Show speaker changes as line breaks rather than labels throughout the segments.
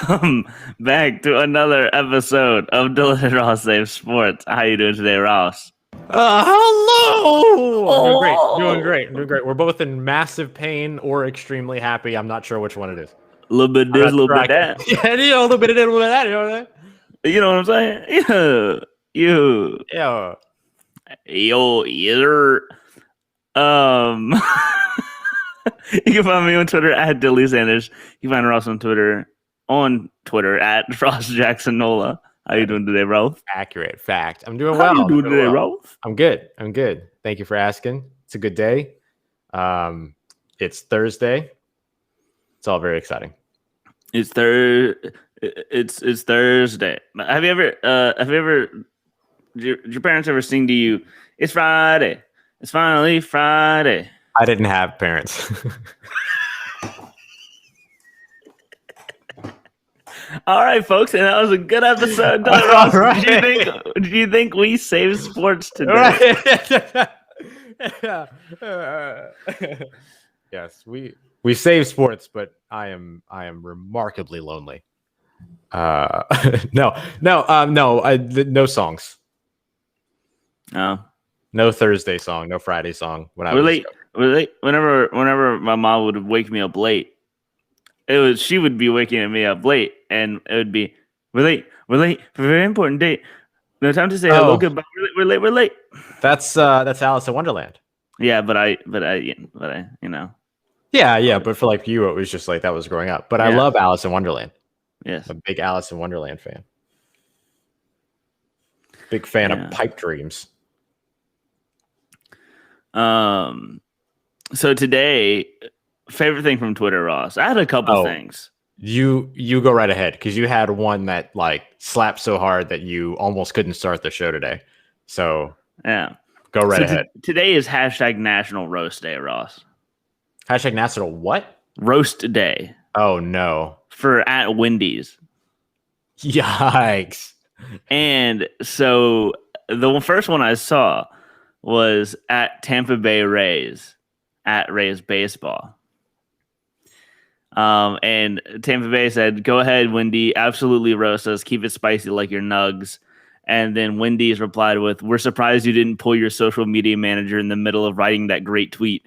welcome back to another episode of Delicious Ross Save Sports. How you doing today, Ross?
Hello!
Oh.
I'm doing great. We're both in massive pain or extremely happy. I'm not sure which one it is.
A little bit of this, a little bit of that.
Yeah, a little bit of this, a little bit of that. You know what I'm saying?
You know what I'm saying?
Yeah.
You're. You can find me on Twitter at Dilly Sanders. You can find Ross on Twitter at Ross Jackson Nola. How you doing today, Ralph?
Accurate fact. I'm doing well.
How you doing today, Ralph?
I'm good. Thank you for asking. It's a good day. It's Thursday. It's all very exciting.
It's Thursday. Have you ever did your parents ever sing to you, "It's Friday. It's finally Friday"?
I didn't have parents.
All right, folks, and that was a good episode.
All right.
Do you think we saved sports today?
Yes, we save sports, but I am remarkably lonely. No songs. No Thursday song, no Friday song.
Whenever my mom would wake me up late, she would be waking me up late, and it would be we're late for a very important date. No time to say hello, goodbye. We're late.
That's Alice in Wonderland.
Yeah, but I you know.
Yeah, but for like you, it was just like that was growing up. But I love Alice in Wonderland.
Yes,
I'm a big Alice in Wonderland fan. Big fan of Pipe Dreams.
So today, favorite thing from Twitter, Ross. I had a couple things.
You go right ahead, because you had one that like slapped so hard that you almost couldn't start the show today. So
yeah,
go right ahead.
Today is hashtag National Roast Day, Ross.
Hashtag National what?
Roast Day.
Oh no.
For at Wendy's.
Yikes.
And so the first one I saw was at Tampa Bay Rays, at Rays Baseball. And Tampa Bay said, "Go ahead, Wendy, absolutely roast us. Keep it spicy like your nugs." And then Wendy's replied with, "We're surprised you didn't pull your social media manager in the middle of writing that great tweet."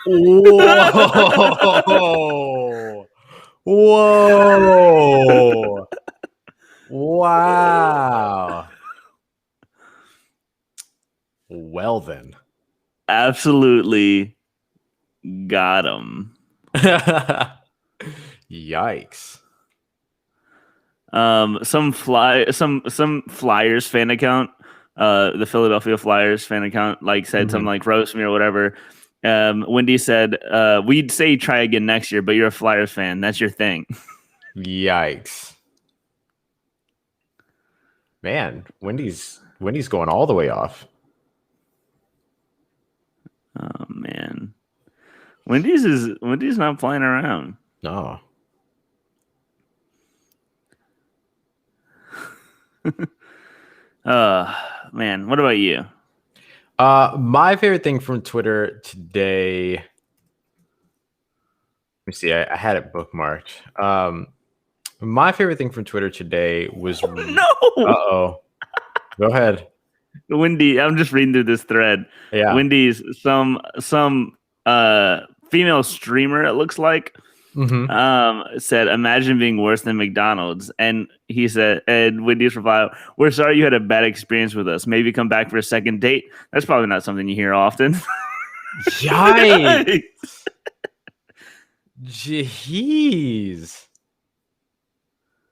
Whoa. Wow. Well then.
Absolutely got him.
Yikes.
Some Flyers fan account, the Philadelphia Flyers fan account, like said something like roast me or whatever. Wendy said, "We'd say try again next year, but you're a Flyers fan. That's your thing."
Yikes. Man, Wendy's going all the way off.
Oh man, Wendy's not playing around.
No.
Man, what about you?
My favorite thing from Twitter today. Let me see. I had it bookmarked. My favorite thing from Twitter today was
no.
Uh-oh. Go ahead.
Wendy, I'm just reading through this thread.
Yeah.
Wendy's some female streamer, it looks like, said, "Imagine being worse than McDonald's." And he said, and Wendy's replied, "We're sorry you had a bad experience with us. Maybe come back for a second date." That's probably not something you hear often.
Yikes. Jeez.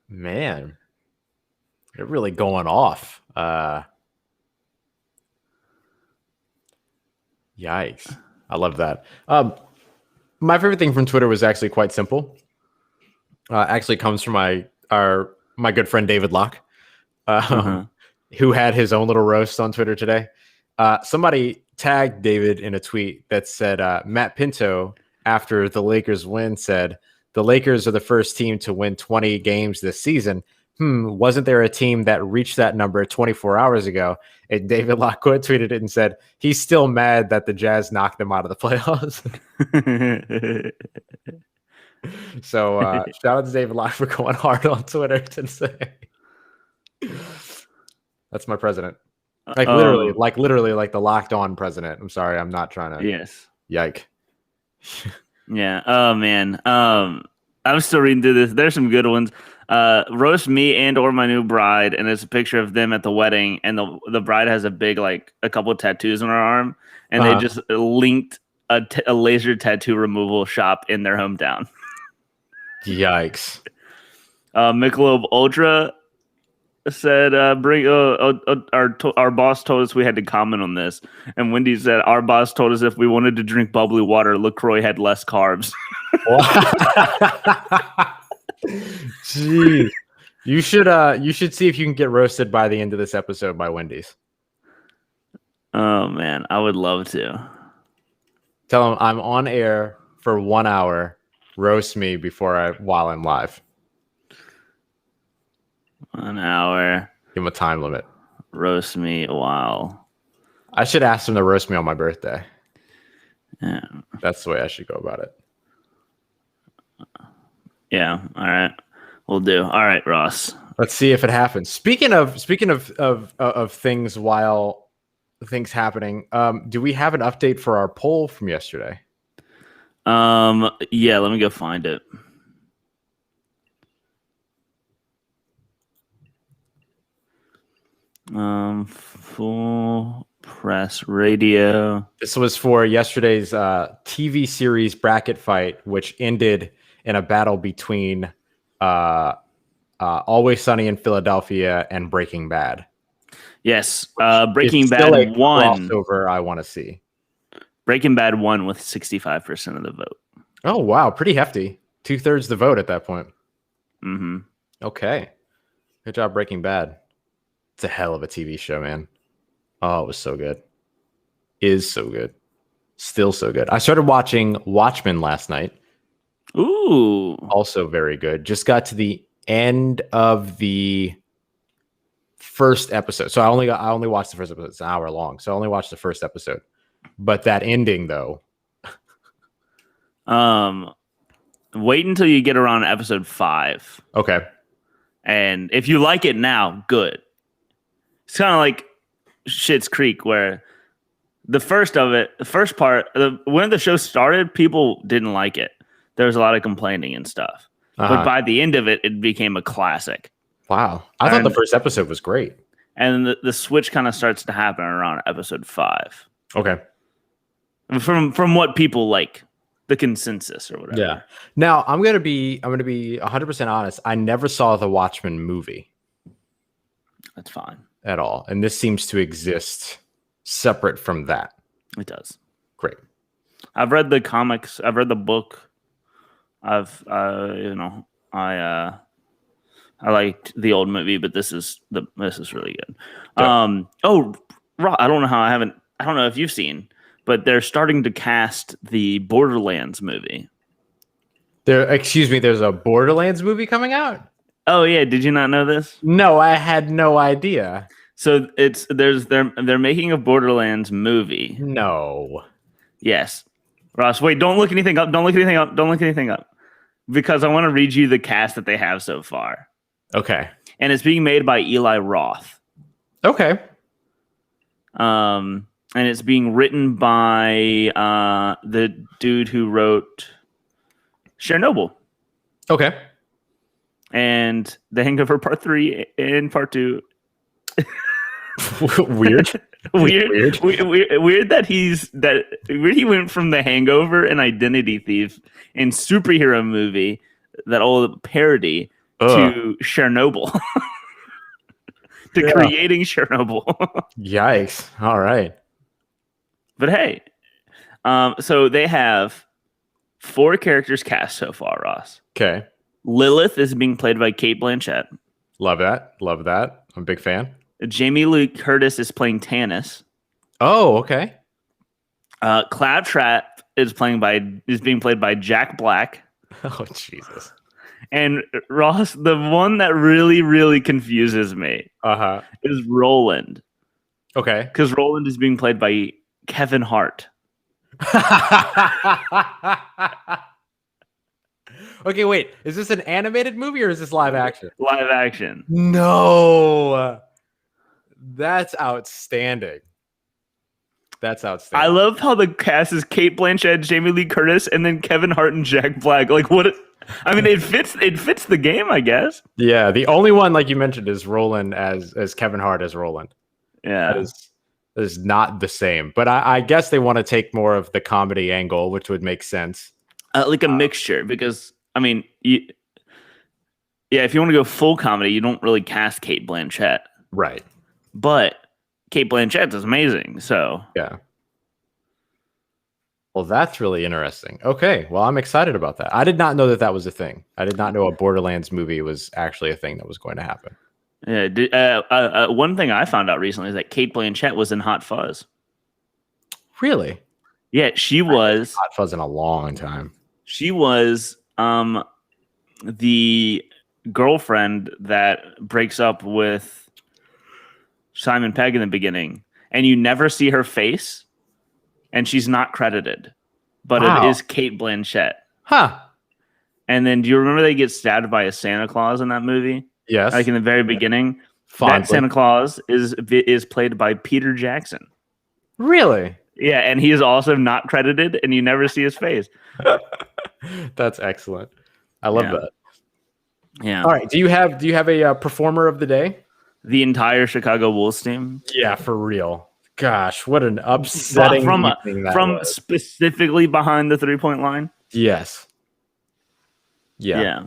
Man. They're really going off. Yikes. I love that. My favorite thing from Twitter was actually quite simple. Actually comes from my good friend David Locke, who had his own little roast on Twitter today. Somebody tagged David in a tweet that said, Matt Pinto, after the Lakers win, said, "The Lakers are the first team to win 20 games this season. Wasn't there a team that reached that number 24 hours ago?" And David Locke tweeted it and said, "He's still mad that the Jazz knocked them out of the playoffs." So shout out to David Locke for going hard on Twitter today. That's my president. Like literally, like the locked on president. I'm sorry, I'm not trying to.
Yes.
Yike.
Yeah. Oh man. I'm still reading through this. There's some good ones. Roast me and or my new bride, and it's a picture of them at the wedding, and the bride has a big a couple of tattoos on her arm, and they just linked a laser tattoo removal shop in their hometown.
Yikes.
Michelob Ultra said, our boss told us we had to comment on this. And Wendy said, our boss told us if we wanted to drink bubbly water, LaCroix had less carbs.
Jeez. You should see if you can get roasted by the end of this episode by Wendy's.
Oh, man. I would love to.
Tell them I'm on air for 1 hour. Roast me while I'm live.
1 hour.
Give him a time limit.
Roast me a while.
I should ask him to roast me on my birthday.
Yeah.
That's the way I should go about it.
Yeah. All right. We'll do. All right, Ross.
Let's see if it happens. Speaking of things while things happening, do we have an update for our poll from yesterday?
Yeah, let me go find it. Full press radio.
This was for yesterday's TV series bracket fight, which ended in a battle between Always Sunny in Philadelphia and Breaking Bad.
Yes, Breaking Bad won.
Crossover I want to see.
Breaking Bad won with 65% of the vote.
Oh wow, pretty hefty. 2/3 the vote at that point.
Mm-hmm.
Okay, good job, Breaking Bad. It's a hell of a TV show, man. Oh, it was so good. Is so good. Still so good. I started watching Watchmen last night.
Ooh.
Also very good. Just got to the end of the first episode. So I only watched the first episode. It's an hour long. So I only watched the first episode. But that ending though.
Wait until you get around episode 5.
Okay. And
if you like it now, good. It's kind of like Schitt's Creek, where the first part, when the show started, people didn't like it. There was a lot of complaining and stuff. But by the end of it, it became a classic.
Wow. I thought the first episode was great.
And the switch kind of starts to happen around episode 5.
Okay.
From what people like, the consensus or whatever.
Yeah. Now, I'm going to be 100% honest. I never saw the Watchmen movie.
That's fine.
At all. And this seems to exist separate from that.
It does.
Great.
I've read the comics. I've read the book. I liked the old movie, but this is really good. Yeah. I don't know if you've seen, but they're starting to cast the Borderlands movie.
There's a Borderlands movie coming out?
Oh yeah, did you not know this?
No, I had no idea.
So they're making a Borderlands movie.
No.
Yes. Ross, wait, don't look anything up. Don't look anything up. Because I want to read you the cast that they have so far.
Okay.
And it's being made by Eli Roth.
Okay.
And it's being written by the dude who wrote Chernobyl.
Okay.
And The Hangover Part 3 and Part 2.
Weird
that he went from The Hangover and Identity Thief and superhero movie, that old parody, to Chernobyl. Creating Chernobyl.
Yikes. All right.
But hey, so they have 4 characters cast so far, Ross.
Okay.
Lilith is being played by Cate Blanchett.
Love that. I'm a big fan.
Jamie Lee Curtis is playing Tannis.
Oh, okay.
Claptrap is being played by Jack Black.
Oh, Jesus.
And Ross, the one that really, really confuses me is Roland.
Okay.
Because Roland is being played by Kevin Hart.
Okay, wait. Is this an animated movie or is this live action?
Live action.
No. That's outstanding. That's
I
outstanding.
love how the cast is Kate Blanchett, Jamie Lee Curtis, and then Kevin Hart and Jack Black. Like what? I mean, it fits the game, I guess.
Yeah, the only one, like you mentioned, is Roland as Kevin Hart as Roland.
Yeah.
That is not the same. But I guess they want to take more of the comedy angle, which would make sense.
Like a mixture, because I mean, if you want to go full comedy, you don't really cast Kate Blanchett,
Right.
but Kate Blanchett is amazing. So
Yeah. Well, that's really interesting. Okay. Well, I'm excited about that. I did not know that was a thing. I did not know a Borderlands movie was actually a thing that was going to happen.
yeah. One thing I found out recently is that Kate Blanchett was in Hot Fuzz.
Really?
Yeah, she was.
Hot Fuzz in a long time.
She was the girlfriend that breaks up with Simon Pegg in the beginning, and you never see her face, and she's not credited, but
Wow.
it is Kate Blanchett.
Huh.
And then, do you remember they get stabbed by a Santa Claus in that movie?
Yes.
Like in the very beginning,
Fondly.
that Santa Claus is played by Peter Jackson.
Really?
Yeah, and he is also not credited, and you never see his face.
That's excellent. I love
Yeah.
that.
Yeah.
All right. Do you have a performer of the day?
The entire Chicago Bulls team.
Yeah, for real. Gosh, what an upsetting
from
evening that
from
was.
specifically behind the 3-point line.
Yes. Yeah.
Yeah.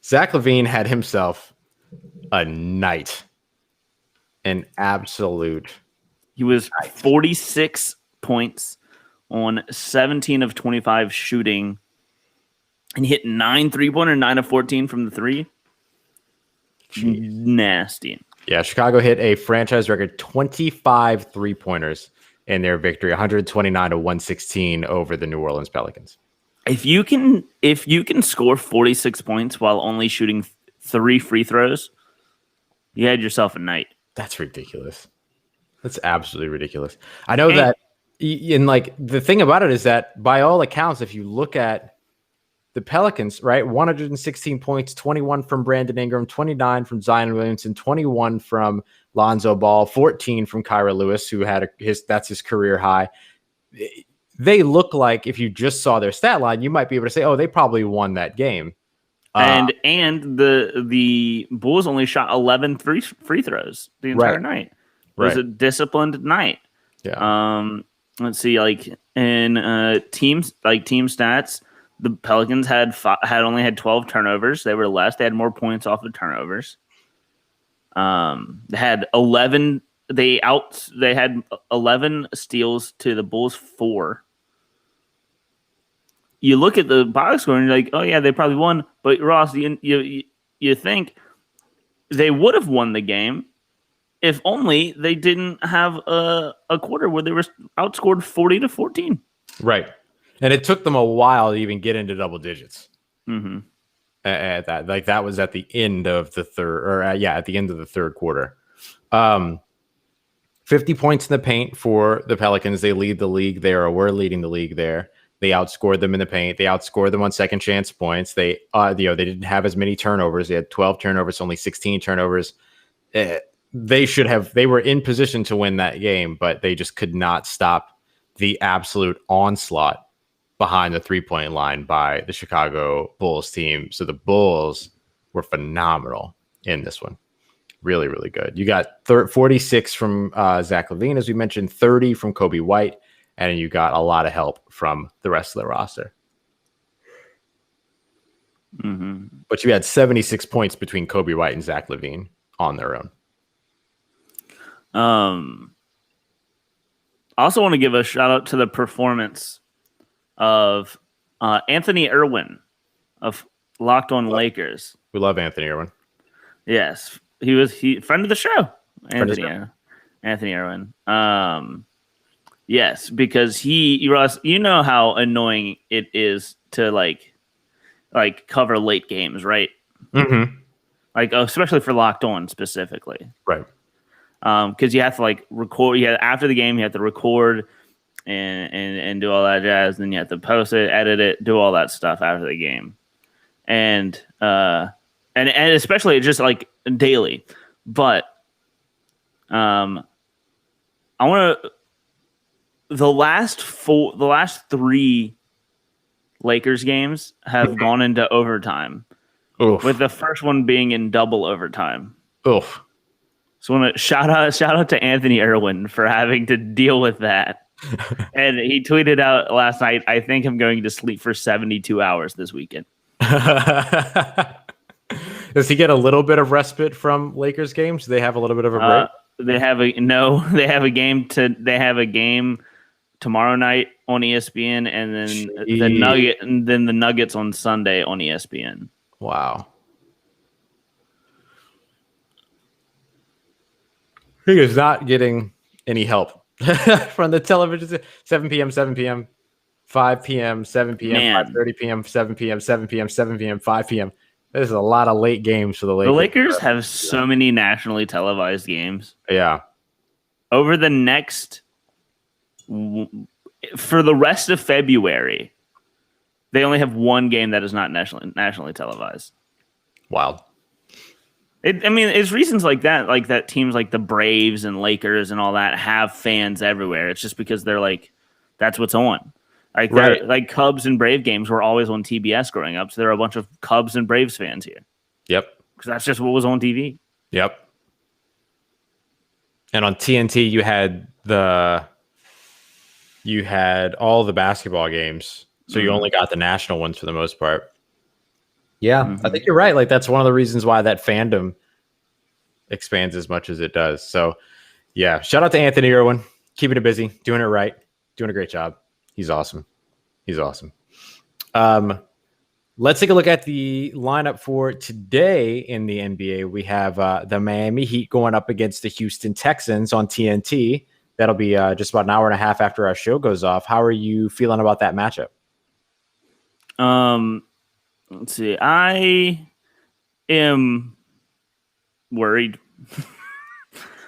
Zach LaVine had himself a night. An absolute.
He was 46 points on 17 of 25 shooting, and he hit 9 3-pointer, 9 of 14 from the three.
Jeez.
Nasty.
Yeah, Chicago hit a franchise record 25 3-pointers in their victory, 129 to 116 over the New Orleans Pelicans.
If you can score 46 points while only shooting 3 free throws, you had yourself a night.
That's ridiculous. That's absolutely ridiculous. I know that in like the thing about it is that by all accounts, if you look at the Pelicans, right, 116 points, 21 from Brandon Ingram, 29 from Zion Williamson, 21 from Lonzo Ball, 14 from Kyra Lewis, who had that's his career high. They look like if you just saw their stat line, you might be able to say, oh, they probably won that game.
And the Bulls only shot 11 free throws the entire night. It was a disciplined night.
Yeah.
Let's see, like in team stats, the Pelicans had only had 12 turnovers. They were less. They had more points off of turnovers. They had 11. They had 11 steals to the Bulls 4. You look at the box score and you're like, oh yeah, they probably won. But Ross, you think they would have won the game if only they didn't have a quarter where they were outscored 40 to 14.
Right. And it took them a while to even get into double digits.
Mm-hmm.
At that, like that was at the end of the third, or at the end of the third quarter. 50 points in the paint for the Pelicans. They lead the league there, or were leading the league there. They outscored them in the paint. They outscored them on second chance points. They didn't have as many turnovers. They had 12 turnovers, only 16 turnovers. They were in position to win that game, but they just could not stop the absolute onslaught behind the 3-point line by the Chicago Bulls team. So the Bulls were phenomenal in this one. Really, really good. You got 46 from Zach LaVine, as we mentioned, 30 from Kobe White, and you got a lot of help from the rest of the roster.
Mm-hmm.
But you had 76 points between Kobe White and Zach LaVine on their own.
I also want to give a shout out to the performance of Anthony Irwin of Locked On Lakers.
We love Anthony Irwin.
Yes, he friend of the show, Anthony Irwin. Yes, because Ross, you know how annoying it is to like cover late games, right?
Mm-hmm.
Like especially for Locked On specifically,
right?
Because you have to like record. After the game, you have to record and do all that jazz. Then you have to post it, edit it, do all that stuff after the game. and especially just like daily. But I want to the last 3 Lakers games have gone into overtime.
Oof.
With the first one being in double overtime.
Oof.
So I want to shout out to Anthony Irwin for having to deal with that. And he tweeted out last night, I think I'm going to sleep for 72 hours this weekend.
Does he get a little bit of respite from Lakers games? Do they have a little bit of a break?
They have a game tomorrow night on ESPN, and then the Nuggets on Sunday on ESPN.
Wow. He is not getting any help from the television. 7 p.m., 7 p.m., 5 p.m., 7 p.m., 5:30 p.m., 7 p.m., 7 p.m., 7 p.m., 5 p.m. There's a lot of late games for the Lakers.
The Lakers have so many nationally televised games.
Yeah.
Over the next... For the rest of February, they only have one game that is not nationally televised.
Wild.
It's reasons like that teams like the Braves and Lakers and all that have fans everywhere. It's just because they're like, that's what's on. Like Cubs and Brave games were always on TBS growing up, so there are a bunch of Cubs and Braves fans here.
Yep.
Because that's just what was on TV.
Yep. And on TNT, you had all the basketball games, so you only got the national ones for the most part. Yeah, I think you're right. Like that's one of the reasons why that fandom expands as much as it does. So, yeah, shout out to Anthony Irwin, keeping it busy, doing it right, doing a great job. He's awesome. Let's take a look at the lineup for today in the NBA. We have the Miami Heat going up against the Houston Texans on TNT. That'll be just about an hour and a half after our show goes off. How are you feeling about that matchup?
Let's see. I am worried.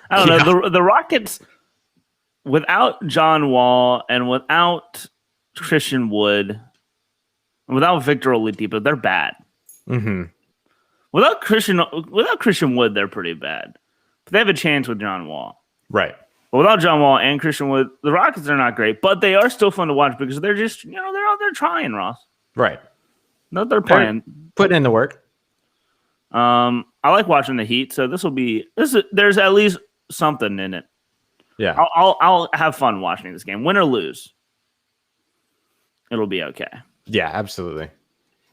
I don't know. The Rockets, without John Wall and without Christian Wood, and without Victor Oladipo, they're bad.
Mm-hmm.
Without Christian Wood, they're pretty bad. But they have a chance with John Wall.
Right.
But without John Wall and Christian Wood, the Rockets are not great, but they are still fun to watch because they're just, they're out there trying, Ross.
Right.
No, they're playing.
Putting in the work.
I like watching the Heat, so there's at least something in it.
Yeah.
I'll have fun watching this game. Win or lose, it'll be okay.
Yeah, absolutely.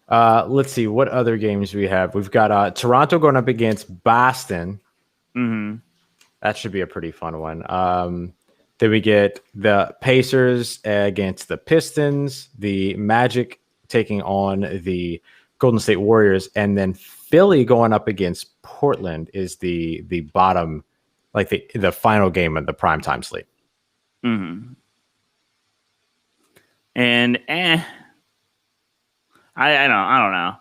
Let's see what other games we have. We've got Toronto going up against Boston.
Mm-hmm.
That should be a pretty fun one. Then we get the Pacers against the Pistons, the Magic taking on the Golden State Warriors, and then Philly going up against Portland is the bottom, like the final game of the primetime slate.
Mm-hmm. And I don't know.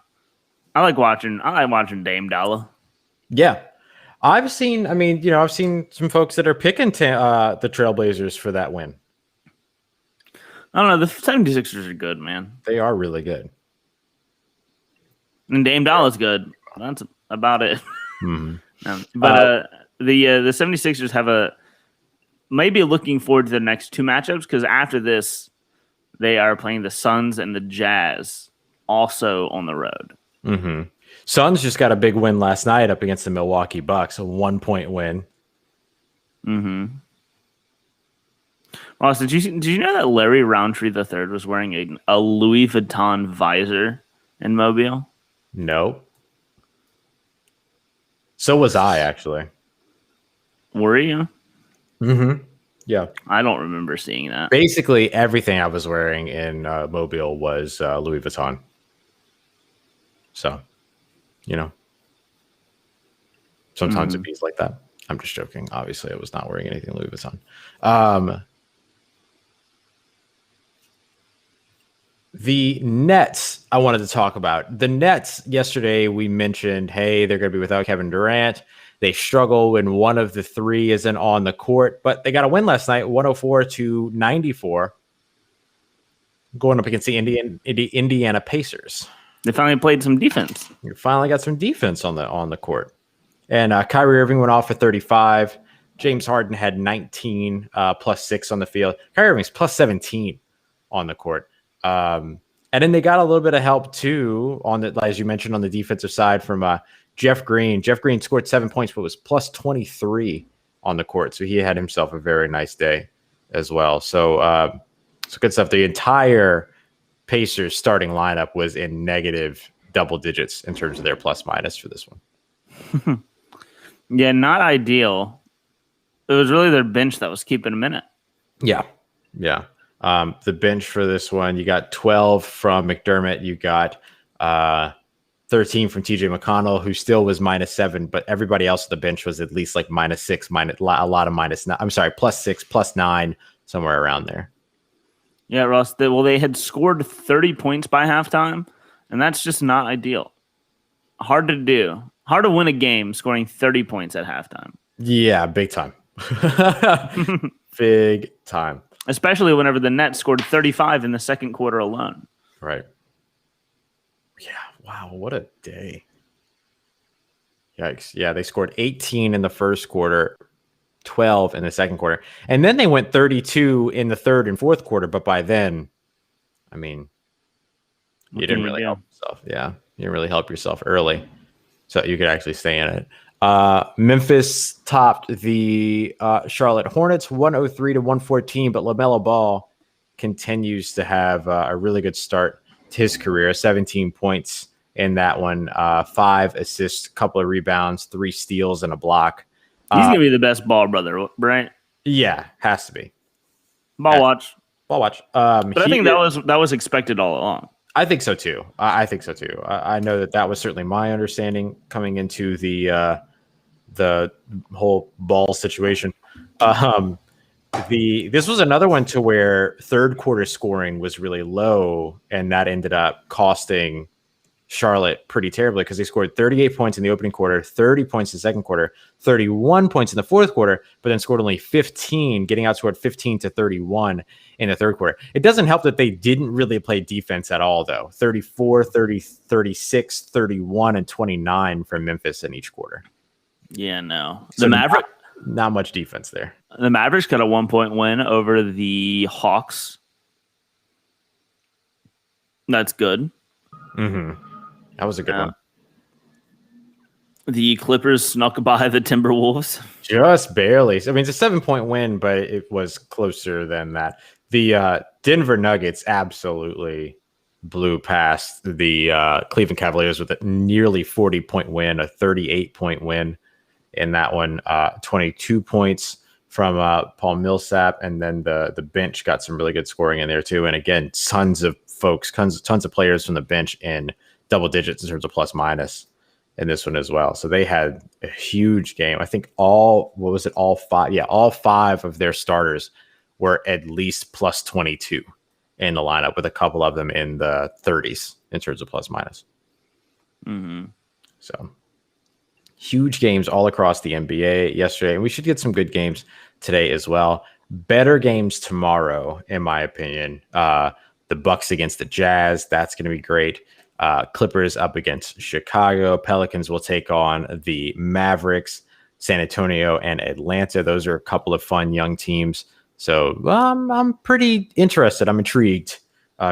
I like watching Dame Dollar.
Yeah. I've seen some folks that are picking the Trailblazers for that win.
I don't know. The 76ers are good, man.
They are really good.
And Dame Dollar's good. That's about it.
Mm-hmm.
The 76ers have maybe looking forward to the next 2 matchups because after this, they are playing the Suns and the Jazz also on the road.
Mm-hmm. Suns just got a big win last night up against the Milwaukee Bucks, a 1-point win.
Mm-hmm. Ross, did you know that Larry Roundtree III was wearing a Louis Vuitton visor in Mobile?
No. So was I, actually.
Were you?
Mm-hmm. Yeah.
I don't remember seeing that.
Basically, everything I was wearing in Mobile was Louis Vuitton. So, sometimes it beats like that. I'm just joking. Obviously, I was not wearing anything Louis Vuitton. The Nets, I wanted to talk about. The Nets, yesterday we mentioned, hey, they're going to be without Kevin Durant. They struggle when one of the 3 isn't on the court, but they got a win last night, 104-94, going up against the Indiana Pacers.
They finally played some defense.
You finally got some defense on the court. And Kyrie Irving went off for 35. James Harden had 19 plus 6 on the field. Kyrie Irving's plus 17 on the court. And then they got a little bit of help too on the, as you mentioned, on the defensive side from Jeff Green. Jeff Green scored 7 points, but was plus 23 on the court. So he had himself a very nice day as well. So good stuff. The entire Pacers starting lineup was in negative double digits in terms of their plus minus for this one.
Yeah, not ideal. It was really their bench that was keeping them in it.
Yeah. The bench for this one, you got 12 from McDermott. You got 13 from TJ McConnell, who still was -7, but everybody else on the bench was at least like -6, a lot of -9. I'm sorry, +6, +9, somewhere around there.
Yeah, Ross. They had scored 30 points by halftime, and that's just not ideal. Hard to do. Hard to win a game scoring 30 points at halftime.
Yeah, big time. Big time.
Especially whenever the Nets scored 35 in the second quarter alone.
Right. Yeah, wow, what a day. Yikes. Yeah, they scored 18 in the first quarter, 12 in the second quarter. And then they went 32 in the third and fourth quarter. But by then, I mean, you didn't really help yourself. Yeah, you didn't really help yourself early. So you could actually stay in it. Memphis topped the Charlotte Hornets 103-114, but LaMelo Ball continues to have a really good start to his career. 17 points in that one, 5 assists, a couple of rebounds, 3 steals, and a block.
He's gonna be the best ball brother, right?
Yeah, has to be.
Ball watch.
But
I think that was expected all along.
I think so too. I think so too. I know that was certainly my understanding coming into the whole ball situation. This was another one to where third quarter scoring was really low, and that ended up costing Charlotte pretty terribly because they scored 38 points in the opening quarter, 30 points in the second quarter, 31 points in the fourth quarter, but then scored only 15, getting outscored 15-31 in the third quarter. It doesn't help that they didn't really play defense at all, though. 34, 30, 36, 31, and 29 from Memphis in each quarter.
Yeah, no.
So not much defense there.
The Mavericks got a 1-point win over the Hawks. That's good.
Mm-hmm. That was a good one.
The Clippers snuck by the Timberwolves.
Just barely. I mean, it's a 7-point win, but it was closer than that. The Denver Nuggets absolutely blew past the Cleveland Cavaliers with a nearly 40-point win, a 38-point win in that one. 22 points from Paul Millsap, and then the bench got some really good scoring in there too. And again, tons of players from the bench in double digits in terms of plus minus in this one as well. So they had a huge game. I think all 5? Yeah, all 5 of their starters were at least plus 22 in the lineup, with a couple of them in the 30s in terms of plus minus.
Mm-hmm.
So huge games all across the NBA yesterday, and we should get some good games today as well. Better games tomorrow, in my opinion. The Bucs against the Jazz, that's going to be great. Clippers up against Chicago. Pelicans will take on the Mavericks. San Antonio and Atlanta. Those are a couple of fun young teams. So I'm pretty interested. I'm intrigued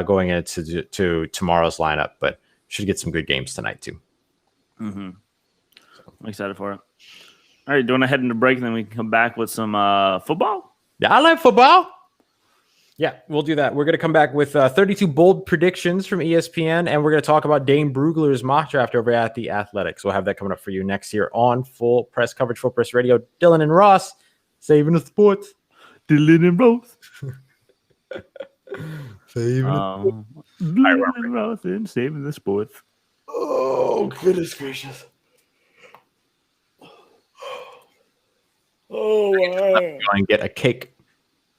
going into tomorrow's lineup, but should get some good games tonight too.
Mm-hmm. I'm excited for it. All right, do you want to head into break and then we can come back with some football?
Yeah, I like football. Yeah, we'll do that. We're going to come back with 32 bold predictions from ESPN, and we're going to talk about Dane Brugler's mock draft over at The Athletics. We'll have that coming up for you next year on Full Press Coverage, Full Press Radio. Dylan and Ross, saving the sports.
Dylan and Ross.
Saving the sports.
Dylan and Ross and saving the sports.
Oh, goodness gracious. Oh, wow. Go and get a cake.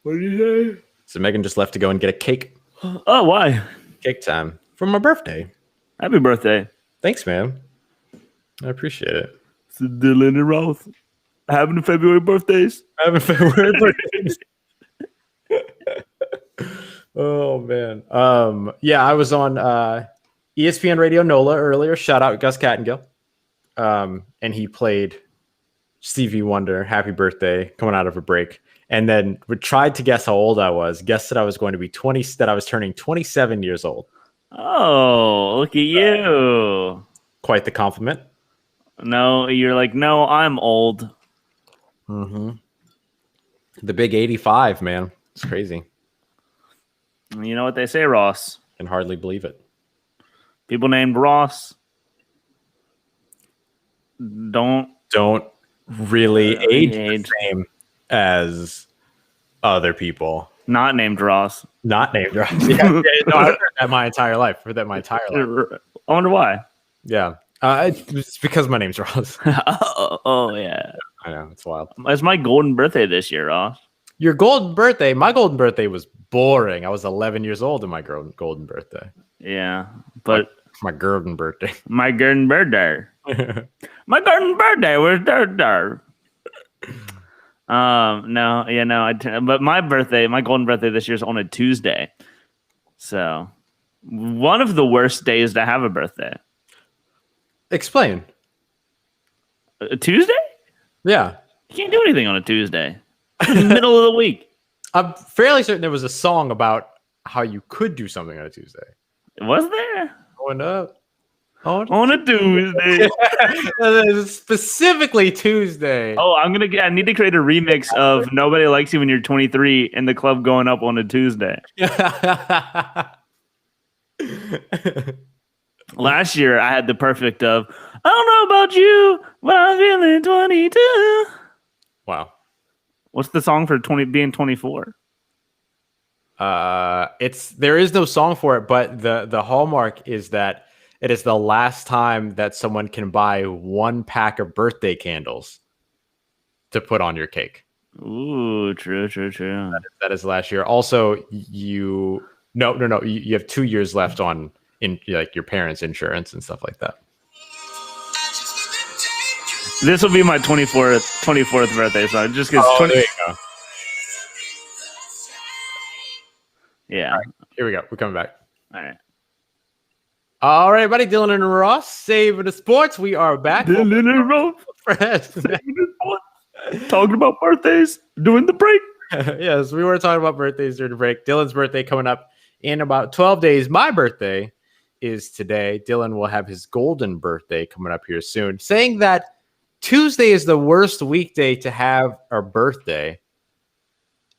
What did you say?
So Megan just left to go and get a cake.
Oh, why?
Cake time for my birthday.
Happy birthday.
Thanks, man. I appreciate it.
It's Dylan and Ross having February birthdays.
Having February birthdays. Oh, man. Yeah, I was on ESPN Radio NOLA earlier. Shout out Gus Cattingill. And he played Stevie Wonder, Happy Birthday, coming out of a break. And then we tried to guess how old I was. Guessed that I was going to be 20, that I was turning 27 years old.
Oh, look at you.
Quite the compliment.
No, you're like, no, I'm old.
Mm-hmm. The big 85, man. It's crazy.
You know what they say, Ross?
Can hardly believe it.
People named Ross don't
really age the same as other people.
Not named Ross.
Not named Ross. Yeah, no, I've heard that my entire life.
I wonder why.
Yeah. It's because my name's Ross.
Oh, yeah.
I know. It's wild.
It's my golden birthday this year, Ross.
Your golden birthday? My golden birthday was boring. I was 11 years old in my golden birthday.
Yeah, but...
My golden birthday.
My golden birthday. My golden birthday was there. But my golden birthday this year is on a Tuesday. So, one of the worst days to have a birthday.
Explain.
A Tuesday?
Yeah.
You can't do anything on a Tuesday. In the middle of the week.
I'm fairly certain there was a song about how you could do something on a Tuesday.
Was there?
Going up.
On a Tuesday.
Specifically Tuesday.
Oh, I need to create a remix of Nobody Likes You When You're 23 in the club going up on a Tuesday. Last year, I had the perfect of, I don't know about you, but I'm feeling 22.
Wow.
What's the song for being 24?
There is no song for it, but the hallmark is that it is the last time that someone can buy one pack of birthday candles to put on your cake.
Ooh, true.
That is last year. Also, you have 2 years left on in like your parents' insurance and stuff like that.
This will be my 24th birthday song. Just because.
There you go.
Yeah.
All right, here we go. We're coming back.
All
right, buddy. Dylan and Ross, saving the sports. We are back.
Dylan and Ross, talking about birthdays during the break.
Yes, we were talking about birthdays during the break. Dylan's birthday coming up in about 12 days. My birthday is today. Dylan will have his golden birthday coming up here soon. Saying that Tuesday is the worst weekday to have a birthday.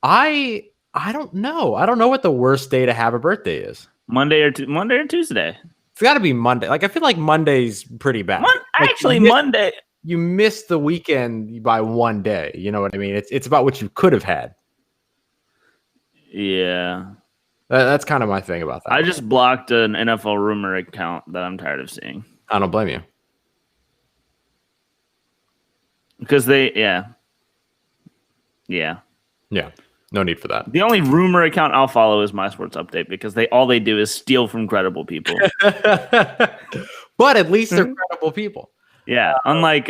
I don't know. I don't know what the worst day to have a birthday is.
Monday or Tuesday.
It's got to be Monday. Like I feel like Monday's pretty bad.
Monday.
You missed the weekend by one day. You know what I mean? It's about what you could have had.
Yeah.
That's kind of my thing about that.
I just blocked an NFL rumor account that I'm tired of seeing.
I don't blame you.
Because yeah.
No need for that.
The only rumor account I'll follow is My Sports Update because all they do is steal from credible people.
But at least they're credible people.
Yeah, unlike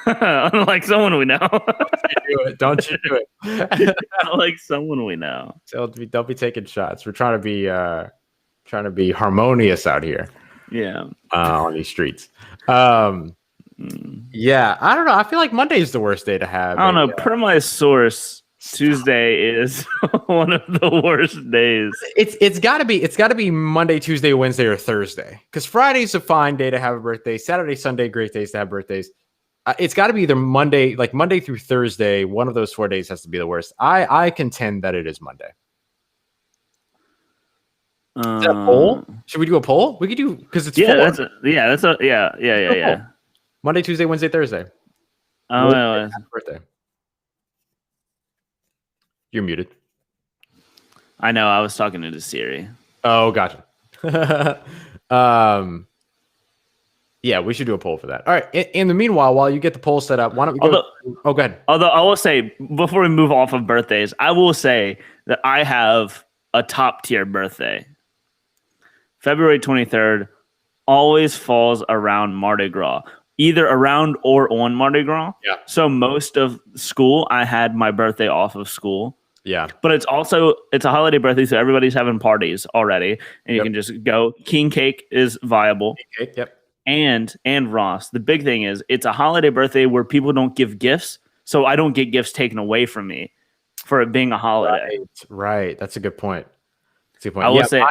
unlike someone we know.
Don't you do it.
Unlike someone we know.
So don't be taking shots. We're trying to be harmonious out here.
Yeah.
On these streets. Yeah, I don't know. I feel like Monday is the worst day to have.
I don't know. Per my source, Tuesday is one of the worst days.
It's got to be Monday, Tuesday, Wednesday, or Thursday. Because Friday's a fine day to have a birthday. Saturday, Sunday, great days to have birthdays. It's got to be either Monday through Thursday. One of those 4 days has to be the worst. I contend that it is Monday. Is that a poll? Should we do a poll? We could do because it's
yeah.
Monday, Tuesday, Wednesday, Thursday.
Oh,
birthday. You're muted.
I know. I was talking to Siri.
Oh, gotcha. Yeah, we should do a poll for that. All right. In the meanwhile, while you get the poll set up, why don't we go? Go ahead.
Although I will say, before we move off of birthdays, I will say that I have a top tier birthday. February 23rd always falls around Mardi Gras. Either around or on Mardi Gras.
Yeah.
So most of school, I had my birthday off of school.
Yeah.
But it's a holiday birthday, so everybody's having parties already, and you can just go. King cake is viable.
King cake, yep.
And Ross, the big thing is it's a holiday birthday where people don't give gifts, so I don't get gifts taken away from me for it being a holiday.
Right. That's a good point. That's a good point.
I will say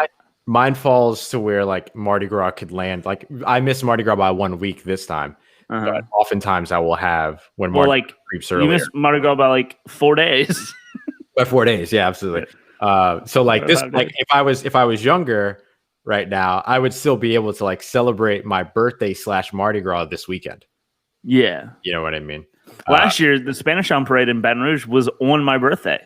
mine falls to where like Mardi Gras could land. Like I missed Mardi Gras by 1 week this time. But oftentimes I will have when Mardi Gras creeps earlier.
You missed Mardi Gras by like 4 days.
By 4 days, yeah, absolutely. So like this, like if I was younger right now, I would still be able to like celebrate my birthday / Mardi Gras this weekend.
Yeah,
you know what I mean.
Last year, the Spanish Town Parade in Baton Rouge was on my birthday.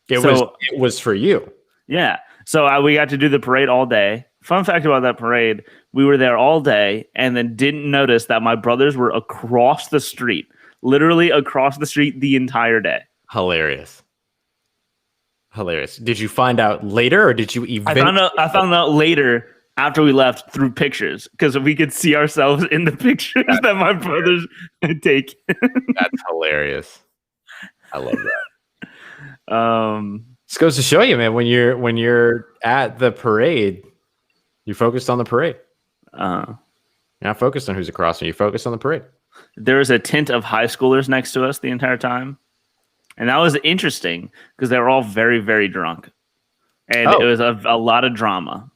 It was for you.
Yeah, so we got to do the parade all day. Fun fact about that parade: we were there all day, and then didn't notice that my brothers were across the street, literally across the street, the entire day.
Hilarious. Did you find out later, or did you eventually?
I found out later after we left through pictures, because we could see ourselves in the pictures that my brothers had taken.
That's hilarious. I love that. This goes to show you, man, when you're at the parade, you're focused on the parade. You're not focused on who's across, and you're focused on the parade.
There was a tent of high schoolers next to us the entire time. And that was interesting because they were all very, very drunk. And it was a lot of drama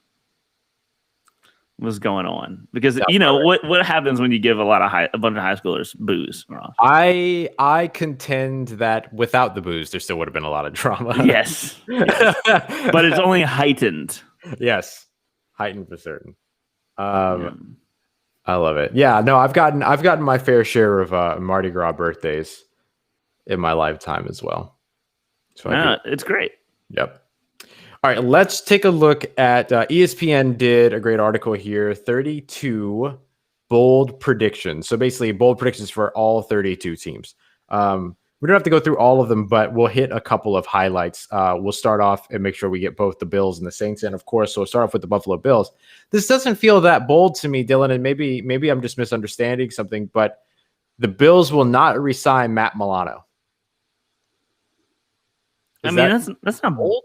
was going on. Because, what happens when you give a bunch of high schoolers booze, Ross?
I contend that without the booze, there still would have been a lot of drama.
Yes. But it's only heightened.
Yes. Heightened for certain. I love it. Yeah, no, I've gotten my fair share of Mardi Gras birthdays in my lifetime as well. So
it's great.
Yep. All right, let's take a look at ESPN did a great article here, 32 bold predictions. So basically bold predictions for all 32 teams. We don't have to go through all of them, but we'll hit a couple of highlights. We'll start off and make sure we get both the Bills and the Saints in, of course. So we'll start off with the Buffalo Bills. This doesn't feel that bold to me, Dylan, and maybe I'm just misunderstanding something, but the Bills will not re-sign Matt Milano.
That's not bold.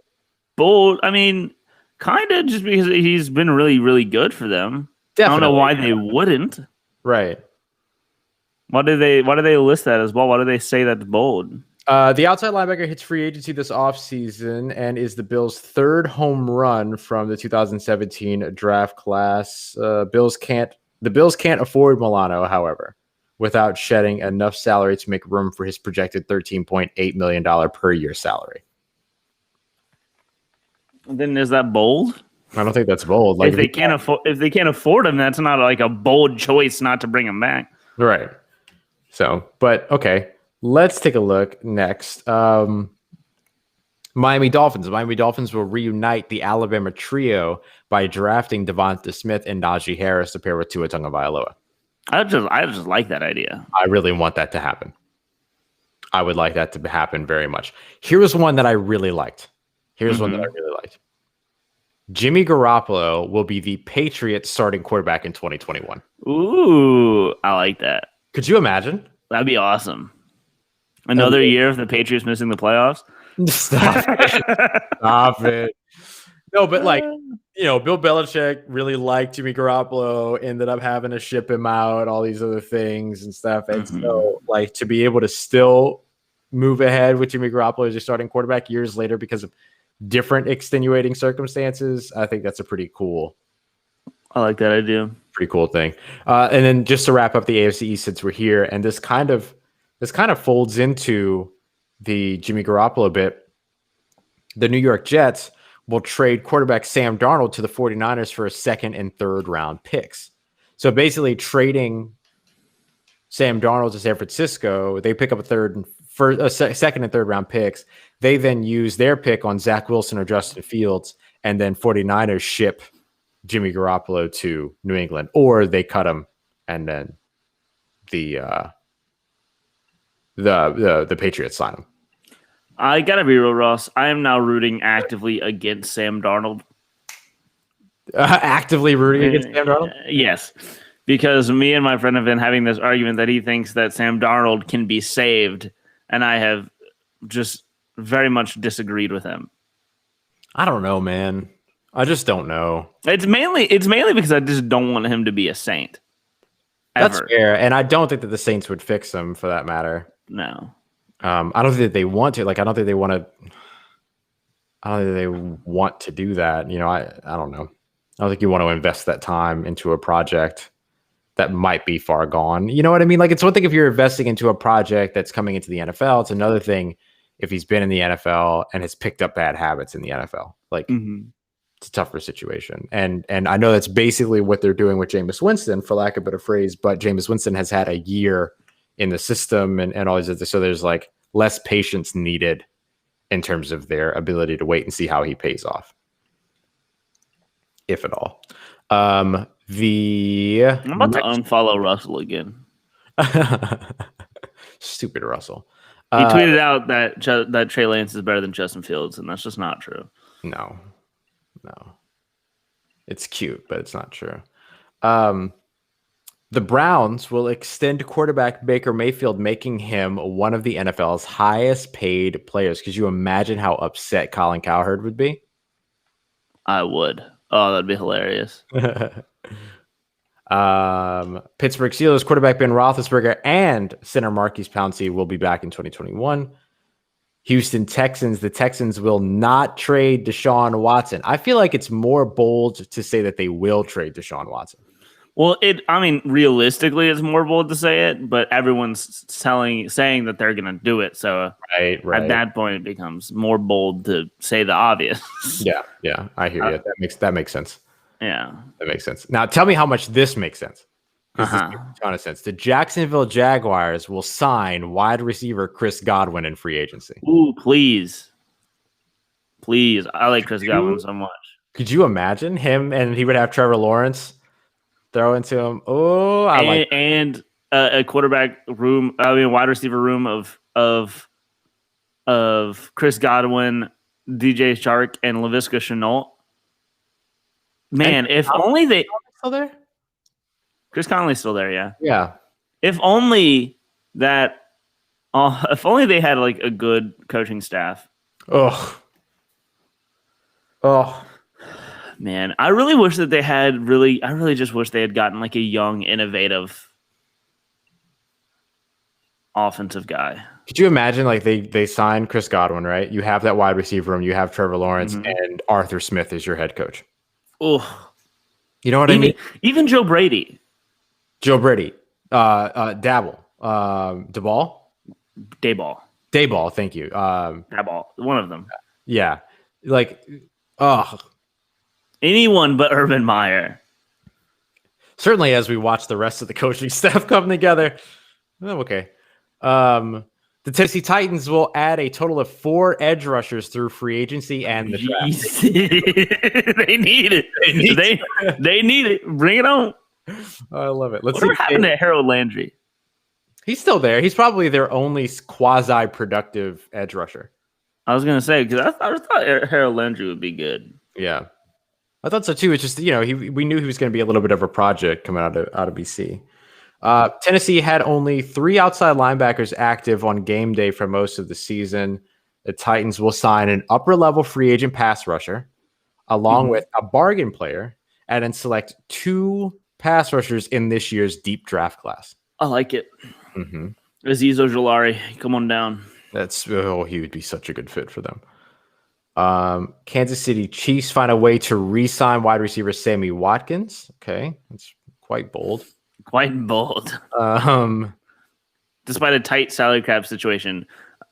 Bold. I mean, kind of just because he's been really, really good for them. Definitely. I don't know why they wouldn't.
Right.
Why do they list that as well? Why do they say that's bold?
The outside linebacker hits free agency this offseason and is the Bills' third home run from the 2017 draft class. The Bills can't afford Milano, however, without shedding enough salary to make room for his projected $13.8 million per year salary.
Then is that bold?
I don't think that's bold. Like
if they can't afford him, that's not like a bold choice not to bring him back.
Right. So, but okay, let's take a look next. Miami Dolphins. The Miami Dolphins will reunite the Alabama trio by drafting Devonta Smith and Najee Harris to pair with Tua Tagovailoa.
I just like that idea.
I really want that to happen. I would like that to happen very much. Here was one that I really liked. Jimmy Garoppolo will be the Patriots starting quarterback in 2021.
Ooh, I like that.
Could you imagine?
That'd be awesome. Another year of the Patriots missing the playoffs?
Stop it. Stop it. No, but Bill Belichick really liked Jimmy Garoppolo, ended up having to ship him out, all these other things and stuff. And so, to be able to still move ahead with Jimmy Garoppolo as your starting quarterback years later because of different extenuating circumstances, I think that's a pretty cool.
I like that idea.
Pretty cool thing. And then just to wrap up the AFC East, since we're here, and this kind of folds into the Jimmy Garoppolo bit. The New York Jets will trade quarterback Sam Darnold to the 49ers for a second and third round picks. So basically trading Sam Darnold to San Francisco, they pick up a second and third round picks. They then use their pick on Zach Wilson or Justin Fields, and then 49ers ship Jimmy Garoppolo to New England, or they cut him, and then the Patriots sign him.
I gotta be real, Ross. I am now rooting actively against Sam Darnold.
Actively rooting against Sam Darnold?
Yes, because me and my friend have been having this argument that he thinks that Sam Darnold can be saved, and I have just very much disagreed with him.
I don't know, man. I just don't know.
It's mainly because I just don't want him to be a Saint. Ever.
That's fair, and I don't think that the Saints would fix him for that matter.
No.
I don't think that they want to. Like, I don't think they want to. I don't think they want to do that. You know, I don't know. I don't think you want to invest that time into a project that might be far gone. You know what I mean? Like, it's one thing if you're investing into a project that's coming into the NFL. It's another thing if he's been in the NFL and has picked up bad habits in the NFL. Like, it's a tougher situation. And I know that's basically what they're doing with Jameis Winston, for lack of a better phrase. But Jameis Winston has had a year in the system and all these other. So there's like less patience needed in terms of their ability to wait and see how he pays off, if at all. I'm about
to unfollow Russell again.
Stupid Russell.
He tweeted out that Trey Lance is better than Justin Fields, and that's just not true.
No. It's cute, but it's not true. The Browns will extend quarterback Baker Mayfield, making him one of the NFL's highest paid players. Could you imagine how upset Colin Cowherd would be?
I would. Oh, that'd be hilarious.
Pittsburgh Steelers quarterback Ben Roethlisberger and center Marquise Pouncey will be back in 2021. Houston Texans, the Texans will not trade Deshaun Watson. I feel like it's more bold to say that they will trade Deshaun Watson.
Well, realistically, it's more bold to say it, but everyone's saying that they're going to do it. So
right.
At that point, it becomes more bold to say the obvious.
Yeah, I hear you. That makes sense.
Yeah,
that makes sense. Now, tell me how much this makes sense. This makes a ton of sense. The Jacksonville Jaguars will sign wide receiver Chris Godwin in free agency.
Ooh, please. I like Chris Godwin so much.
Could you imagine him and he would have Trevor Lawrence throw into him? Oh,
and a quarterback room. I mean, wide receiver room of Chris Godwin, DJ Chark, and Laviska Shenault. Man, if only they
still there.
Chris Conley's still there, yeah.
Yeah.
If only they had like a good coaching staff.
Oh.
Man, I really wish that they had I really just wish they had gotten like a young, innovative offensive guy.
Could you imagine like they signed Chris Godwin, right? You have that wide receiver room, you have Trevor Lawrence, and Arthur Smith is your head coach.
Oh.
You know what I mean?
Even Joe Brady.
Dabble. Dayball, thank you.
Dayball, one of them.
Yeah. Like,
anyone but Urban Meyer.
Certainly as we watch the rest of the coaching staff come together. Okay. The Tennessee Titans will add a total of 4 edge rushers through free agency and the draft.
They need it. They need it. Bring it on.
I love it.
Whatever happened to Harold Landry?
He's still there. He's probably their only quasi-productive edge rusher.
I was going to say, because I thought Harold Landry would be good.
Yeah. I thought so too. It's just, we knew he was going to be a little bit of a project coming out of BC. Tennessee had only 3 outside linebackers active on game day for most of the season. The Titans will sign an upper-level free agent pass rusher along with a bargain player and then select 2 pass rushers in this year's deep draft class.
I like it. Azeez Ojulari, come on down.
He would be such a good fit for them. Kansas City Chiefs find a way to re-sign wide receiver Sammy Watkins. Okay, that's quite bold.
Despite a tight salary cap situation.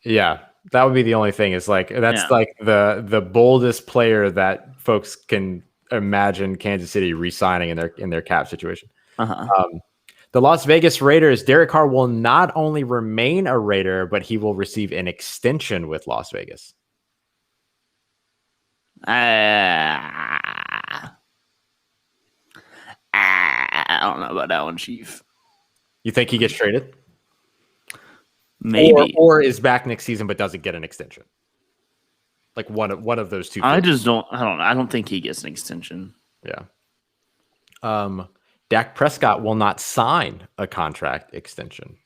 Yeah, that would be the only thing. Is like like the boldest player that folks can imagine Kansas City re-signing in their cap situation. The Las Vegas Raiders, Derek Carr will not only remain a Raider, but he will receive an extension with Las Vegas.
I don't know about that one, Chief.
You think he gets traded?
Maybe.
Or is back next season but doesn't get an extension? Like one of those two.
I don't think he gets an extension.
Yeah. Dak Prescott will not sign a contract extension.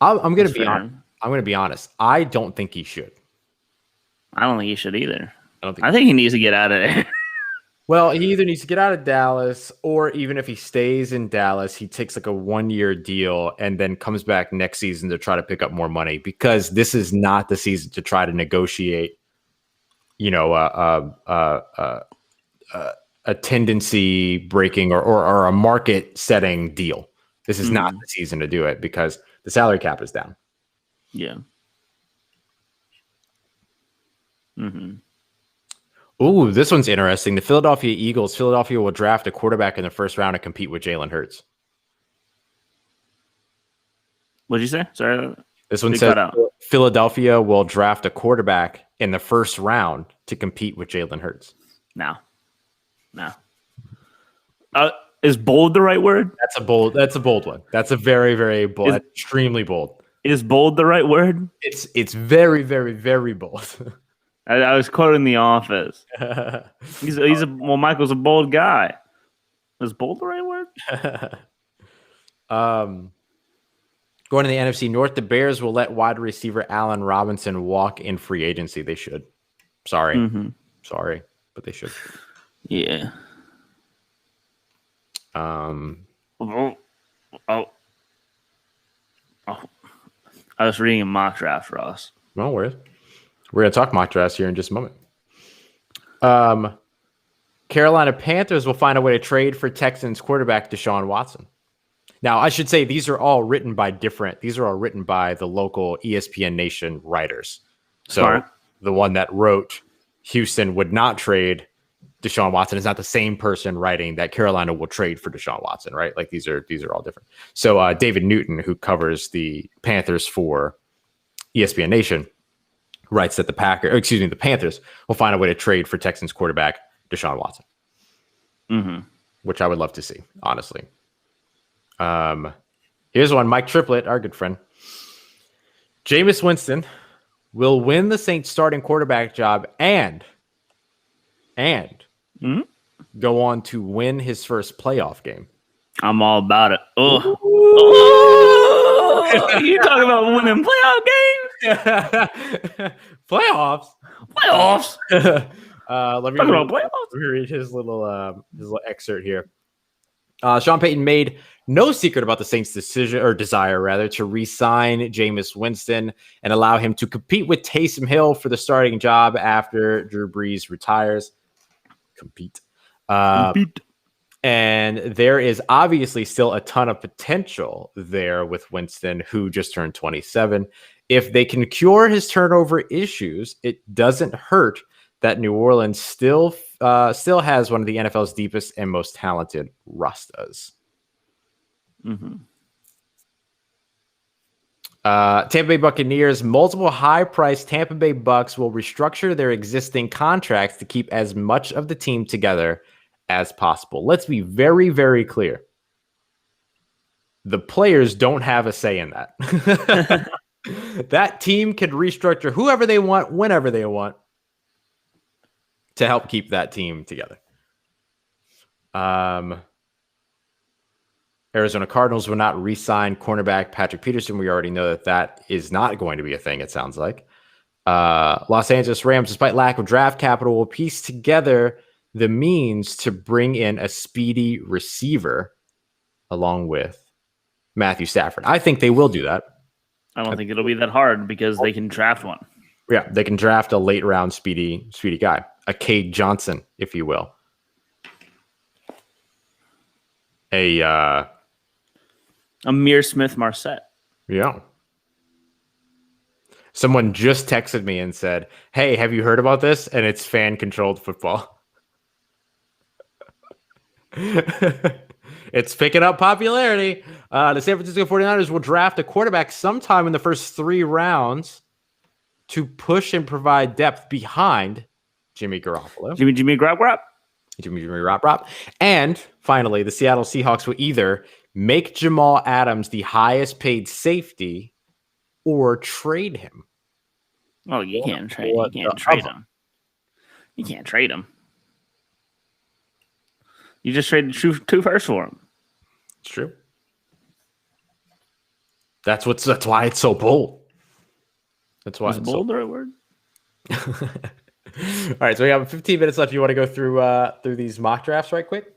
I'm going to be honest. I'm going to be honest. I don't think he should.
I don't think he should either.
I
think he needs to get out of there.
Well, he either needs to get out of Dallas, or even if he stays in Dallas, he takes like a 1-year deal and then comes back next season to try to pick up more money, because this is not the season to try to negotiate, a tendency breaking or a market setting deal. This is not the season to do it because the salary cap is down.
Yeah.
Ooh, this one's interesting. The Philadelphia Eagles. Philadelphia will draft a quarterback in the first round to compete with Jalen Hurts.
What'd you say? Sorry.
This one says Philadelphia will draft a quarterback in the first round to compete with Jalen Hurts.
No. Is bold the right word?
That's a bold one. That's a very, very bold. Extremely bold.
Is bold the right word?
It's very, very, very bold.
I was quoting The Office. Michael's a bold guy. Is bold the right word?
Going to the NFC North, the Bears will let wide receiver Allen Robinson walk in free agency. They should. Sorry, but they should.
Yeah. I was reading a mock draft, Ross.
No worries. We're going to talk mock drafts here in just a moment. Carolina Panthers will find a way to trade for Texans quarterback Deshaun Watson. Now, I should say these are all written by the local ESPN Nation writers. So
Smart.
The one that wrote Houston would not trade Deshaun Watson is not the same person writing that Carolina will trade for Deshaun Watson, right? Like these are all different. So David Newton, who covers the Panthers for ESPN Nation, writes that the Panthers will find a way to trade for Texans quarterback Deshaun Watson, which I would love to see, honestly. Here's one. Mike Triplett, our good friend. Jameis Winston will win the Saints starting quarterback job and go on to win his first playoff game.
I'm all about it. Oh, you talking about winning playoff games?
Playoffs. Let me read his little excerpt here. Sean Payton made no secret about the Saints' desire to re-sign Jameis Winston and allow him to compete with Taysom Hill for the starting job after Drew Brees retires. Compete. And there is obviously still a ton of potential there with Winston, who just turned 27. If they can cure his turnover issues, it doesn't hurt that New Orleans still has one of the NFL's deepest and most talented rosters. Tampa Bay Buccaneers, multiple high-priced Tampa Bay Bucs will restructure their existing contracts to keep as much of the team together as possible. Let's be very, very clear. The players don't have a say in that. That team can restructure whoever they want, whenever they want, to help keep that team together. Arizona Cardinals will not re-sign cornerback Patrick Peterson. We already know that is not going to be a thing, it sounds like. Los Angeles Rams, despite lack of draft capital, will piece together the means to bring in a speedy receiver along with Matthew Stafford. I think they will do that.
I don't think it'll be that hard because they can draft one.
Yeah, they can draft a late round speedy guy, a Cade Johnson, if you will.
Amir Smith-Marset.
Yeah. Someone just texted me and said, "Hey, have you heard about this?" And it's fan-controlled football. It's picking up popularity. The San Francisco 49ers will draft a quarterback sometime in the first 3 rounds to push and provide depth behind Jimmy Garoppolo.
Jimmy Garoppolo.
And finally, the Seattle Seahawks will either make Jamal Adams the highest paid safety or trade him.
Oh, you can't trade him. You can't trade him. You just traded 2 firsts for him.
It's true. That's why it's so bold. That's why
Is
it's
bold the right word?
All right, so we have 15 minutes left. You want to go through these mock drafts right quick?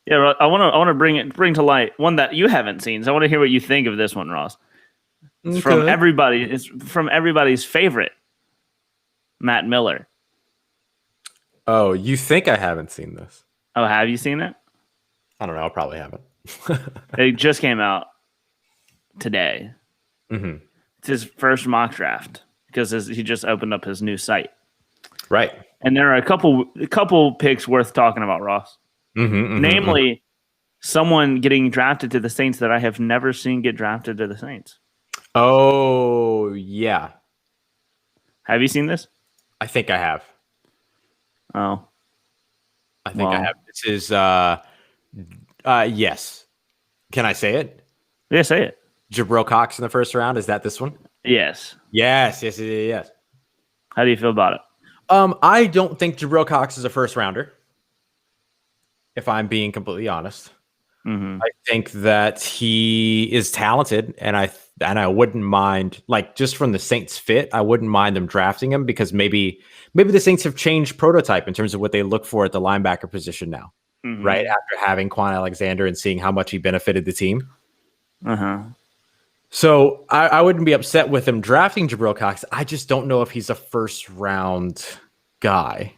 Yeah, I want to bring to light one that you haven't seen. So I want to hear what you think of this one, Ross. It's from everybody. It's from everybody's favorite, Matt Miller.
Oh, you think I haven't seen this?
Oh, have you seen it?
I don't know. I probably haven't.
It just came out today.
Mm-hmm.
It's his first mock draft because he just opened up his new site.
Right.
And there are a couple picks worth talking about, Ross. Namely, someone getting drafted to the Saints that I have never seen get drafted to the Saints.
Oh, yeah.
Have you seen this?
I think I have.
Oh.
I think I have. This is yes. Can I say it?
Yeah, say it.
Jabril Cox in the first round. Is that this one?
Yes.
Yes.
How do you feel about it?
I don't think Jabril Cox is a first rounder. If I'm being completely honest. I think that he is talented, and I wouldn't mind, like, just from the Saints fit, I wouldn't mind them drafting him because maybe the Saints have changed prototype in terms of what they look for at the linebacker position now, right? After having Quan Alexander and seeing how much he benefited the team. So I wouldn't be upset with them drafting Jabril Cox. I just don't know if he's a first round guy.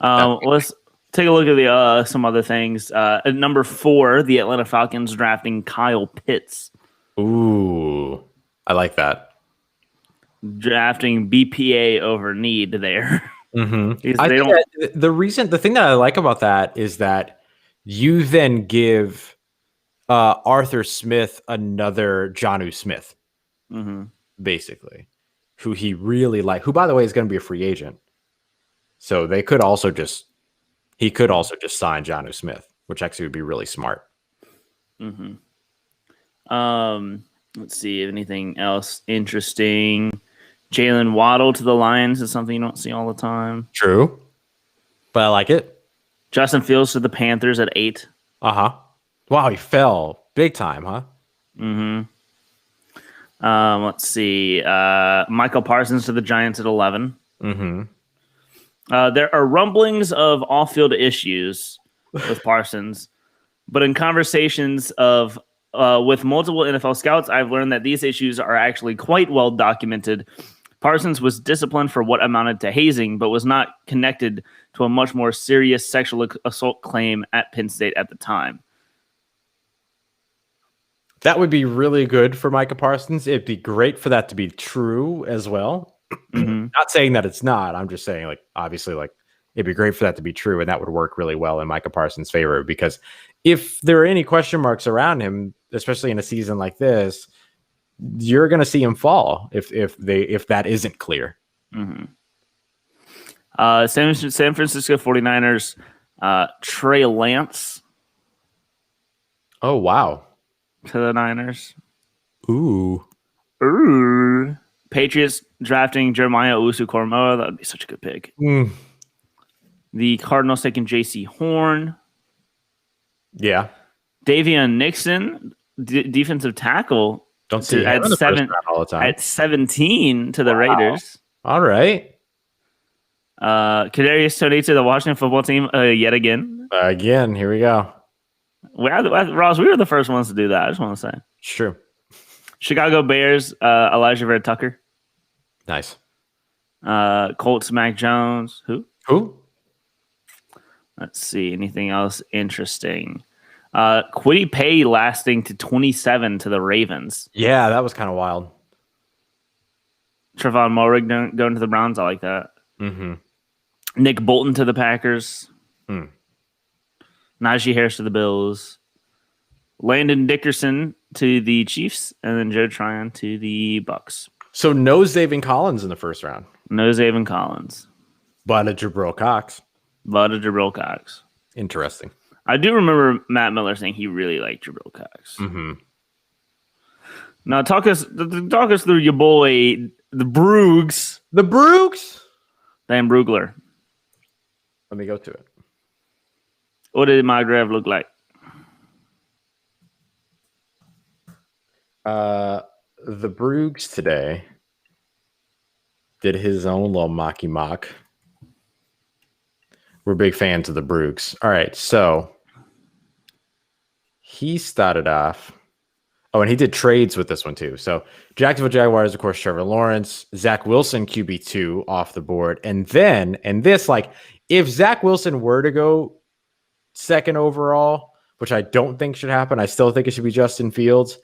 Let's take a look at some other things. At number 4, the Atlanta Falcons drafting Kyle Pitts.
Ooh, I like that.
Drafting BPA over need there.
The thing that I like about that is that you then give Arthur Smith another Jonnu Smith, basically, who he really like. Who, by the way, is going to be a free agent. So he could also just sign Jonnu Smith, which actually would be really smart.
Let's see if anything else interesting. Jalen Waddle to the Lions is something you don't see all the time.
True, but I like it.
Justin Fields to the Panthers at 8.
Wow, he fell big time, huh?
Let's see. Michael Parsons to the Giants at 11. There are rumblings of off-field issues with Parsons, but in conversations with multiple NFL scouts, I've learned that these issues are actually quite well documented. Parsons was disciplined for what amounted to hazing, but was not connected to a much more serious sexual assault claim at Penn State at the time.
That would be really good for Micah Parsons. It'd be great for that to be true as well. Not saying that it's not. I'm just saying, like, obviously, like, it'd be great for that to be true, and that would work really well in Micah Parsons' favor, because if there are any question marks around him, especially in a season like this, you're going to see him fall if that isn't clear.
San Francisco 49ers, Trey Lance.
Oh, wow.
To the Niners.
Ooh.
Patriots drafting Jeremiah Owusu-Koramoah. That would be such a good pick. The Cardinals taking J.C. Horn.
Yeah.
Davion Nixon, defensive tackle.
Don't see him in the first round all the time.
At 17 to the Raiders.
All right.
Kadarius Toney to the Washington football team yet again.
Again, here we go.
Ross, we were the first ones to do that. I just want to say.
It's true.
Chicago Bears, Elijah Vera Tucker.
Nice.
Colts, Mac Jones.
Who?
Let's see. Anything else interesting? Kwity Paye lasting to 27 to the Ravens.
Yeah, that was kind of wild.
Trevon Moehrig going to the Browns. I like that. Nick Bolton to the Packers. Najee Harris to the Bills. Landon Dickerson to the Chiefs. And then Joe Tryon to the Bucs.
So no Zaven Collins in the first round.
No Zaven Collins.
But a Jabril Cox. Interesting.
I do remember Matt Miller saying he really liked Jabril Cox. Now talk us through your boy, the Broogs. Dan Brugler.
Let me go to it.
What did my draft look like?
The Broogs today did his own little mocky mock. We're big fans of the Broogs. All right, so he started off. Oh, and he did trades with this one too. So Jacksonville Jaguars, of course, Trevor Lawrence, Zach Wilson, QB2 off the board. And then, and this, like, if Zach Wilson were to go second overall, which I don't think should happen, I still think it should be Justin Fields.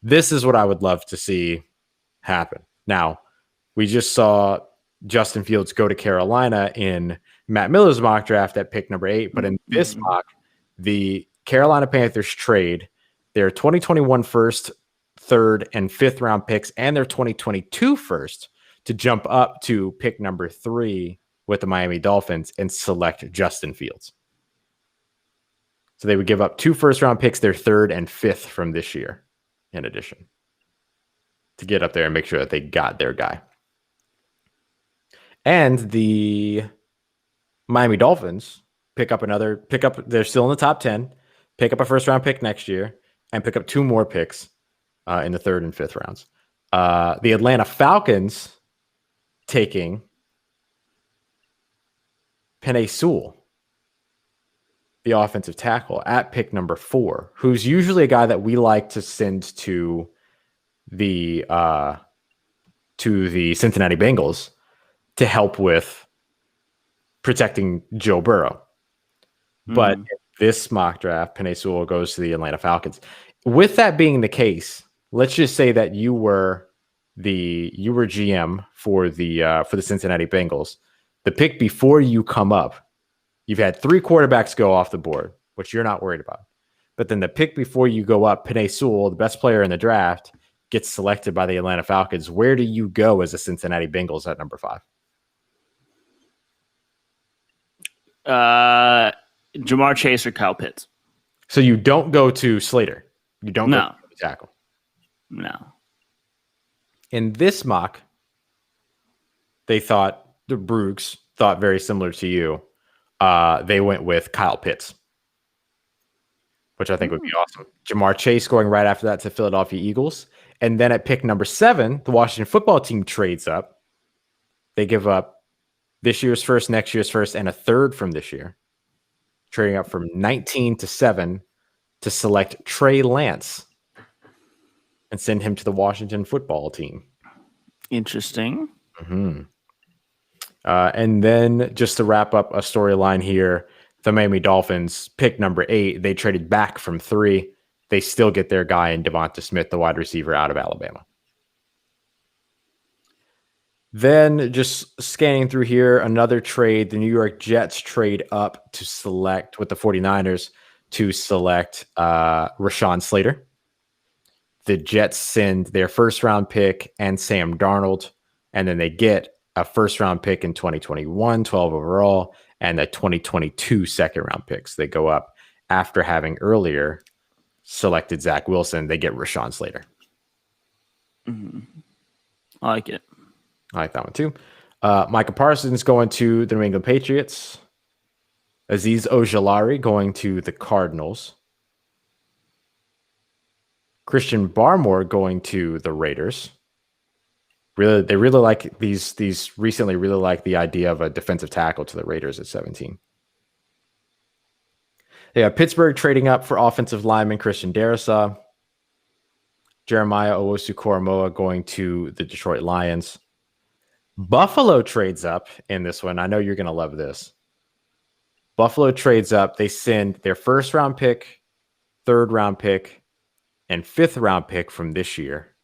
This is what I would love to see happen. Now, we just saw Justin Fields go to Carolina in Matt Miller's mock draft at pick number 8. But in this mock, the Carolina Panthers trade their 2021 first, third, and fifth round picks and their 2022 first to jump up to pick number 3 with the Miami Dolphins and select Justin Fields. So they would give up 2 first round picks, their third and fifth from this year, in addition, to get up there and make sure that they got their guy. And the Miami Dolphins they're still in the top 10, pick up a first round pick next year, and pick up 2 more picks in the third and fifth rounds. The Atlanta Falcons taking Penei Sewell, the offensive tackle, at pick number 4, who's usually a guy that we like to send to the Cincinnati Bengals to help with protecting Joe Burrow. But this mock draft, Penei Sewell goes to the Atlanta Falcons. With that being the case, let's just say that you were GM for the Cincinnati Bengals. The pick before you come up, you've had 3 quarterbacks go off the board, which you're not worried about. But then the pick before you go up, Penei Sewell, the best player in the draft, gets selected by the Atlanta Falcons. Where do you go as a Cincinnati Bengals at number 5?
Jamar Chase or Kyle Pitts.
So you don't go to Slater. You don't go to the tackle.
No.
In this mock, the Broogs thought very similar to you. They went with Kyle Pitts, which I think would be awesome. Jamar Chase going right after that to Philadelphia Eagles. And then at pick number 7, the Washington football team trades up. They give up this year's first, next year's first, and a third from this year, trading up from 19 to 7 to select Trey Lance and send him to the Washington football team.
Interesting.
Mm-hmm. And then just to wrap up a storyline here, the Miami Dolphins, pick number 8, they traded back from 3. They still get their guy in Devonta Smith, the wide receiver out of Alabama. Then just scanning through here, another trade. The New York Jets trade up to select with the 49ers to select Rashawn Slater. The Jets send their first round pick and Sam Darnold, and then they get a first round pick in 2021, 12 overall, and a 2022 second round picks. They go up after having earlier selected Zach Wilson. They get Rashawn Slater.
Mm-hmm. I like it.
I like that one too. Micah Parsons going to the New England Patriots. Azeez Ojulari going to the Cardinals. Christian Barmore going to the Raiders. They really like these recently really like the idea of a defensive tackle to the Raiders at 17. They have Pittsburgh trading up for offensive lineman Christian Darrisaw. Jeremiah Owusu-Koramoah going to the Detroit Lions. Buffalo trades up in this one. I know you're going to love this. Buffalo trades up. They send their first round pick, third round pick, and fifth round pick from this year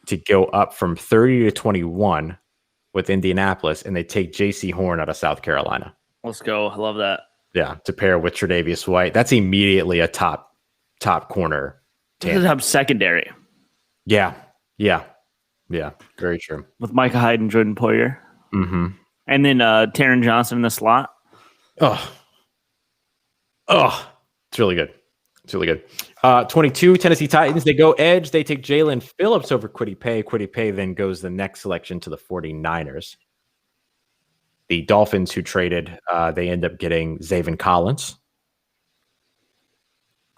to go up from 30 to 21 with Indianapolis, and they take J.C. Horn out of South Carolina.
Let's go. I love that.
Yeah, to pair with Tre'Davious White. That's immediately a top corner.
Top secondary.
Yeah. Very true.
With Micah Hyde and Jordan Poyer.
Mm-hmm.
And then Taron Johnson in the slot.
Oh, it's really good. 22, Tennessee Titans. They go edge. They take Jalen Phillips over Kwity Paye. Kwity Paye then goes the next selection to the 49ers. The Dolphins, who traded, they end up getting Zaven Collins.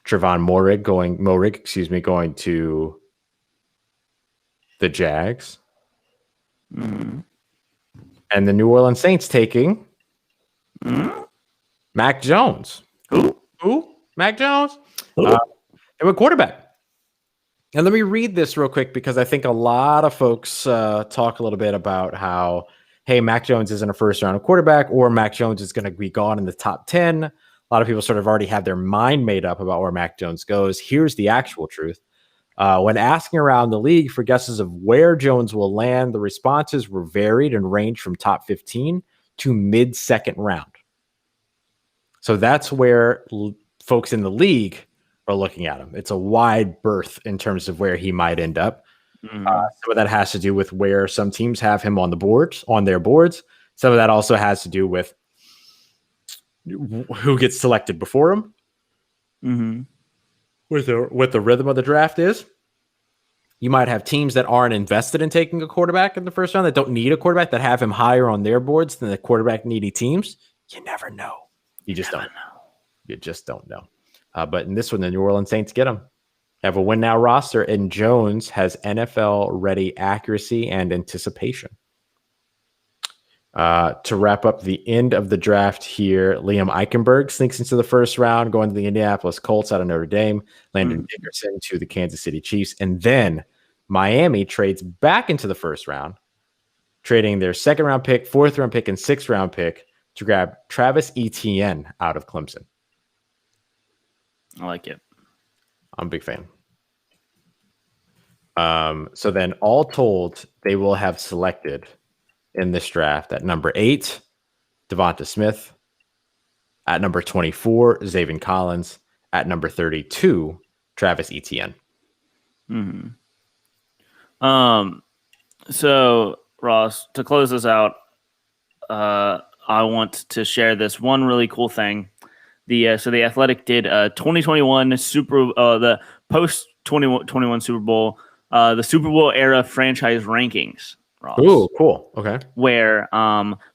Trevon Moehrig going to the Jags,
Mm-hmm.
and the New Orleans Saints taking Mac Jones. Who? Mac Jones? And with quarterback. And let me read this real quick because I think a lot of folks talk a little bit about how, hey, Mac Jones isn't a first-round quarterback or Mac Jones is going to be gone in the top 10. A lot of people sort of already have their mind made up about where Mac Jones goes. Here's the actual truth. When asking around the league for guesses of where Jones will land, the responses were varied and ranged from top 15 to mid-second round. So that's where folks in the league are looking at him. It's a wide berth in terms of where he might end up. Some of that has to do with where some teams have him on their boards. Some of that also has to do with who gets selected before him.
Mm-hmm.
What the rhythm of the draft is. You might have teams that aren't invested in taking a quarterback in the first round, that don't need a quarterback, that have him higher on their boards than the quarterback needy teams. You never know. You just don't know. You just don't know. But in this one, the New Orleans Saints get him. Have a win now roster, and Jones has NFL ready accuracy and anticipation. To wrap up the end of the draft here, Liam Eichenberg sneaks into the first round, going to the Indianapolis Colts out of Notre Dame. Landon Dickerson to the Kansas City Chiefs. And then Miami trades back into the first round, trading their second round pick, fourth round pick, and sixth round pick to grab Travis Etienne out of Clemson.
I like it.
I'm a big fan. So then all told, they will have selected in this draft at number 8, Devonta Smith. At number 24, Zaven Collins. At number 32, Travis Etienne.
Mm-hmm. So Ross, to close this out, I want to share this one really cool thing. The Athletic did 2021 the post 2021 Super Bowl, the Super Bowl era franchise rankings. Ross.
Ooh, cool. Okay.
Where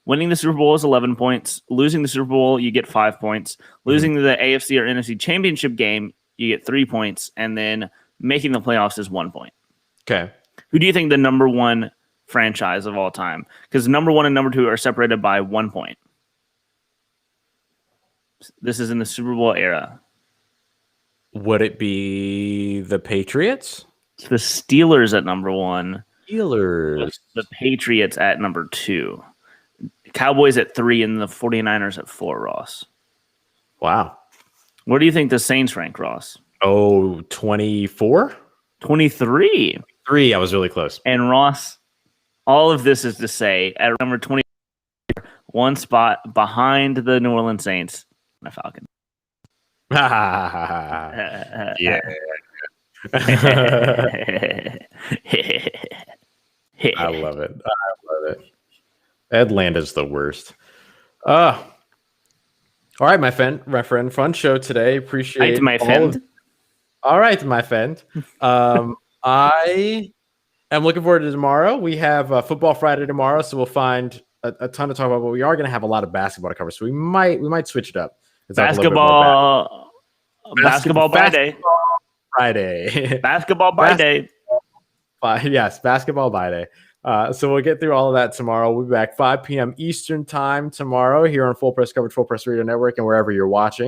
winning the Super Bowl is 11 points, losing the Super Bowl you get 5 points, losing the AFC or NFC Championship game you get 3 points, and then making the playoffs is 1 point.
Okay.
Who do you think the number one franchise of all time? Because number 1 and number 2 are separated by 1 point. This is in the Super Bowl era.
Would it be the Patriots?
It's the Steelers at number 1.
Steelers.
The Patriots at number 2. Cowboys at 3 and the 49ers at 4, Ross.
Wow.
Where do you think the Saints rank, Ross?
Oh, 24?
23.
3, I was really close.
And Ross, all of this is to say, at number 20, one spot behind the New Orleans Saints, the Falcons.
Yeah. I love it. Atlanta's the worst. All right, my friend. Fun show today. Appreciate
it. My friend.
All right, my friend. I am looking forward to tomorrow. We have Football Friday tomorrow, so we'll find a ton to talk about. But we are going to have a lot of basketball to cover, so we might switch it up.
Basketball Friday. Basketball by day.
Yes, basketball by day. So we'll get through all of that tomorrow. We'll be back 5 p.m. Eastern time tomorrow here on Full Press Coverage, Full Press Radio Network, and wherever you're watching.